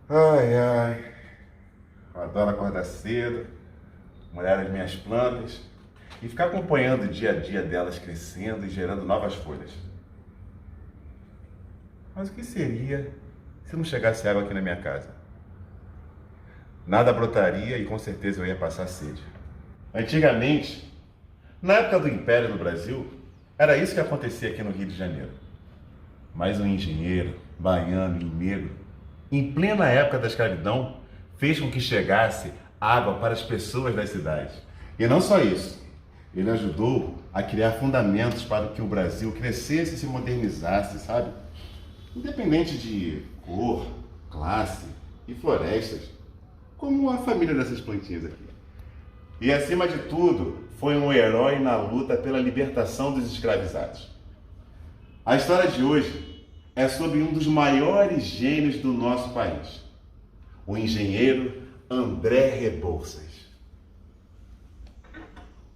Ai, ai, eu adoro acordar cedo, molhar as minhas plantas e ficar acompanhando o dia a dia delas crescendo e gerando novas folhas. Mas o que seria se não chegasse água aqui na minha casa? Nada brotaria e com certeza eu ia passar sede. Antigamente, na época do Império no Brasil, era isso que acontecia aqui no Rio de Janeiro. Mas um engenheiro, baiano e negro, em plena época da escravidão, fez com que chegasse água para as pessoas das cidades. E não só isso, ele ajudou a criar fundamentos para que o Brasil crescesse e se modernizasse, sabe? Independente de cor, classe e florestas, como a família dessas plantinhas aqui. E acima de tudo, foi um herói na luta pela libertação dos escravizados. A história de hoje é sobre um dos maiores gênios do nosso país, o engenheiro André Rebouças,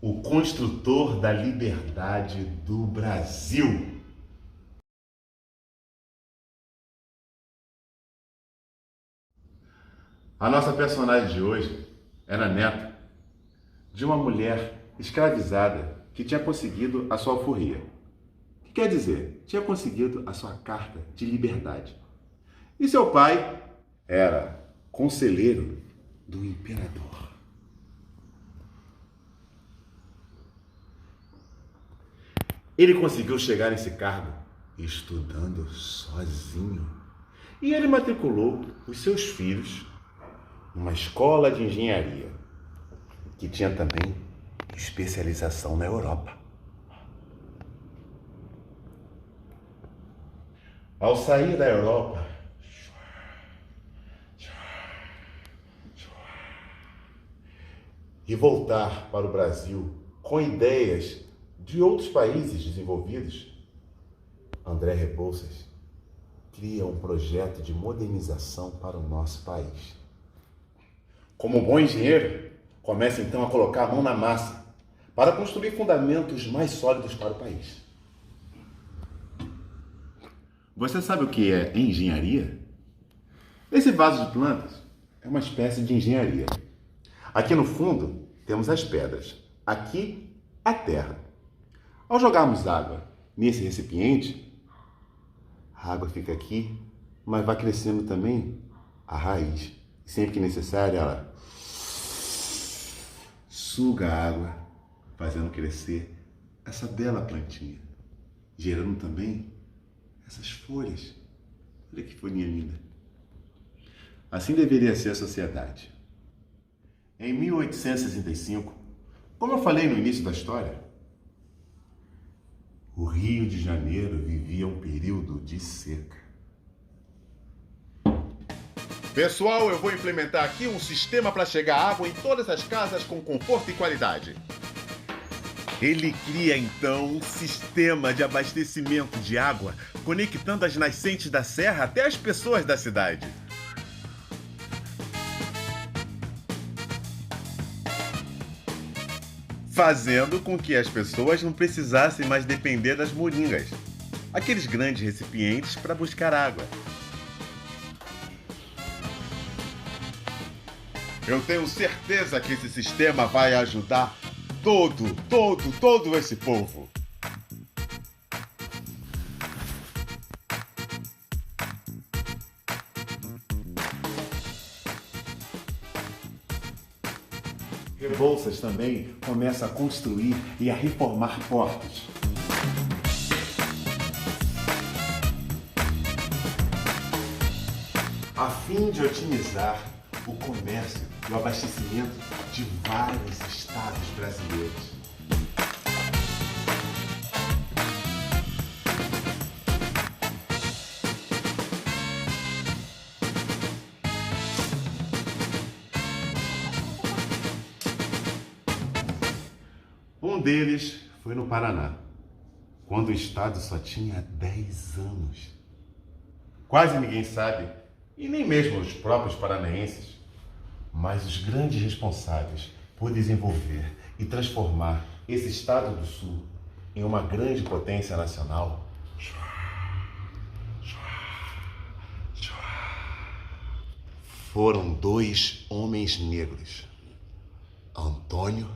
o construtor da liberdade do Brasil. A nossa personagem de hoje era neta de uma mulher escravizada que tinha conseguido a sua alforria. O que quer dizer? Tinha conseguido a sua carta de liberdade. E seu pai era conselheiro do imperador. Ele conseguiu chegar nesse cargo estudando sozinho. E ele matriculou os seus filhos numa escola de engenharia, que tinha também especialização na Europa. Ao sair da Europa, e voltar para o Brasil com ideias de outros países desenvolvidos, André Rebouças cria um projeto de modernização para o nosso país. Como bom engenheiro, começa então a colocar a mão na massa para construir fundamentos mais sólidos para o país. Você sabe o que é engenharia? Esse vaso de plantas é uma espécie de engenharia. Aqui no fundo temos as pedras, aqui a terra. Ao jogarmos água nesse recipiente, a água fica aqui, mas vai crescendo também a raiz. Sempre que necessário, ela suga a água, fazendo crescer essa bela plantinha, gerando também essas folhas. Olha que folhinha linda. Assim deveria ser a sociedade. Em 1865, como eu falei no início da história, o Rio de Janeiro vivia um período de seca. Pessoal, eu vou implementar aqui um sistema para chegar água em todas as casas com conforto e qualidade. Ele cria então um sistema de abastecimento de água, conectando as nascentes da serra até as pessoas da cidade. Fazendo com que as pessoas não precisassem mais depender das moringas, aqueles grandes recipientes para buscar água. Eu tenho certeza que esse sistema vai ajudar todo esse povo. Rebouças também começa a construir e a reformar portos. A fim de otimizar o comércio e o abastecimento de vários estados brasileiros. Um deles foi no Paraná, quando o estado só tinha 10 anos. Quase ninguém sabe, e nem mesmo os próprios paranaenses, mas os grandes responsáveis por desenvolver e transformar esse estado do Sul em uma grande potência nacional, foram dois homens negros, Antônio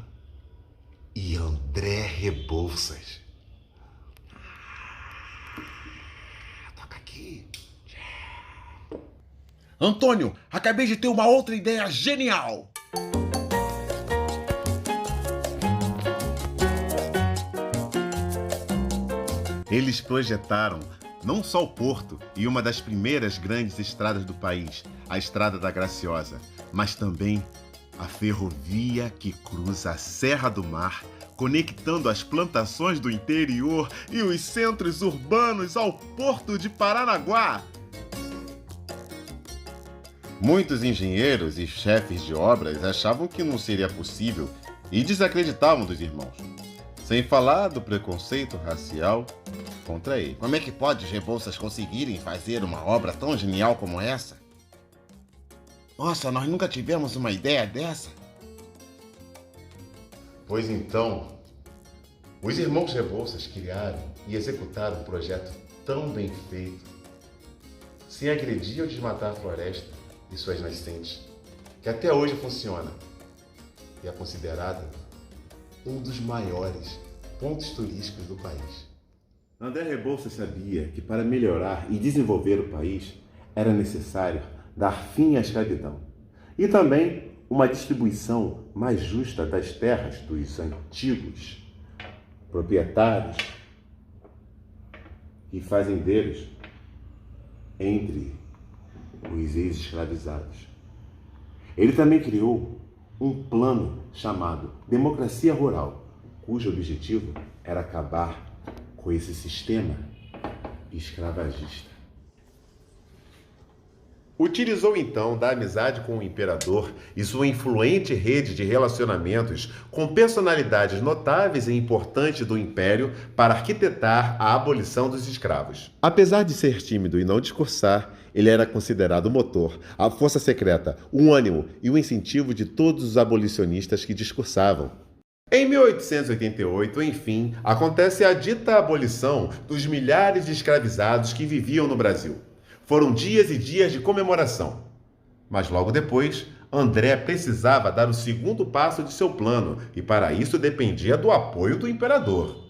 e André Rebouças. Toca aqui. Antônio, acabei de ter uma outra ideia genial! Eles projetaram não só o porto e uma das primeiras grandes estradas do país, a Estrada da Graciosa, mas também a ferrovia que cruza a Serra do Mar, conectando as plantações do interior e os centros urbanos ao porto de Paranaguá. Muitos engenheiros e chefes de obras achavam que não seria possível e desacreditavam dos irmãos. Sem falar do preconceito racial contra ele. Como é que pode os Rebouças conseguirem fazer uma obra tão genial como essa? Nossa, nós nunca tivemos uma ideia dessa. Pois então, os irmãos Rebouças criaram e executaram um projeto tão bem feito, sem agredir ou desmatar a floresta e suas nascentes, que até hoje funciona e é considerada um dos maiores pontos turísticos do país. André Rebouças sabia que para melhorar e desenvolver o país era necessário dar fim à escravidão e também uma distribuição mais justa das terras dos antigos proprietários e fazendeiros entre os ex-escravizados. Ele também criou um plano chamado Democracia Rural, cujo objetivo era acabar com esse sistema escravagista. Utilizou então da amizade com o imperador e sua influente rede de relacionamentos com personalidades notáveis e importantes do império para arquitetar a abolição dos escravos. Apesar de ser tímido e não discursar, ele era considerado o motor, a força secreta, o ânimo e o incentivo de todos os abolicionistas que discursavam. Em 1888, enfim, acontece a dita abolição dos milhares de escravizados que viviam no Brasil. Foram dias e dias de comemoração. Mas logo depois, André precisava dar o segundo passo de seu plano e para isso dependia do apoio do imperador.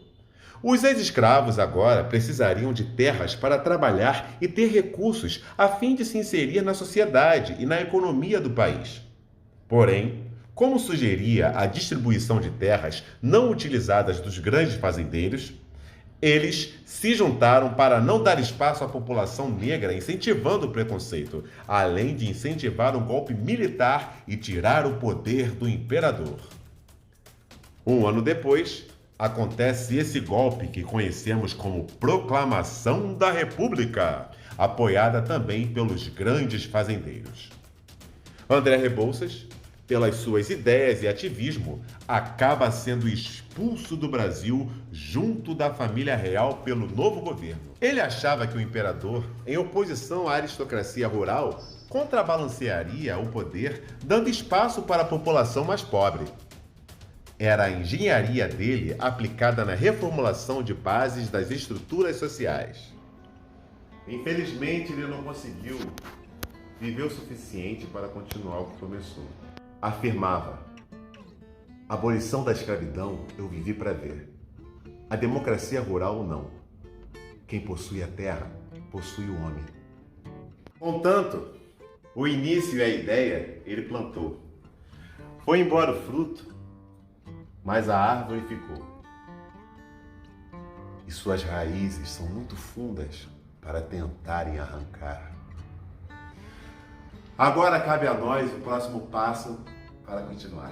Os ex-escravos agora precisariam de terras para trabalhar e ter recursos a fim de se inserir na sociedade e na economia do país. Porém, como sugeria a distribuição de terras não utilizadas dos grandes fazendeiros, eles se juntaram para não dar espaço à população negra, incentivando o preconceito, além de incentivar um golpe militar e tirar o poder do imperador. Um ano depois, acontece esse golpe que conhecemos como Proclamação da República, apoiada também pelos grandes fazendeiros. André Rebouças, pelas suas ideias e ativismo, acaba sendo expulso do Brasil junto da família real pelo novo governo. Ele achava que o imperador, em oposição à aristocracia rural, contrabalancearia o poder, dando espaço para a população mais pobre. Era a engenharia dele aplicada na reformulação de bases das estruturas sociais. Infelizmente, ele não conseguiu viver o suficiente para continuar o que começou. Afirmava: abolição da escravidão eu vivi para ver. A democracia rural não. Quem possui a terra, possui o homem. Contanto, o início e a ideia ele plantou. Foi embora o fruto, mas a árvore ficou. E suas raízes são muito fundas para tentarem arrancar. Agora cabe a nós o próximo passo para continuar.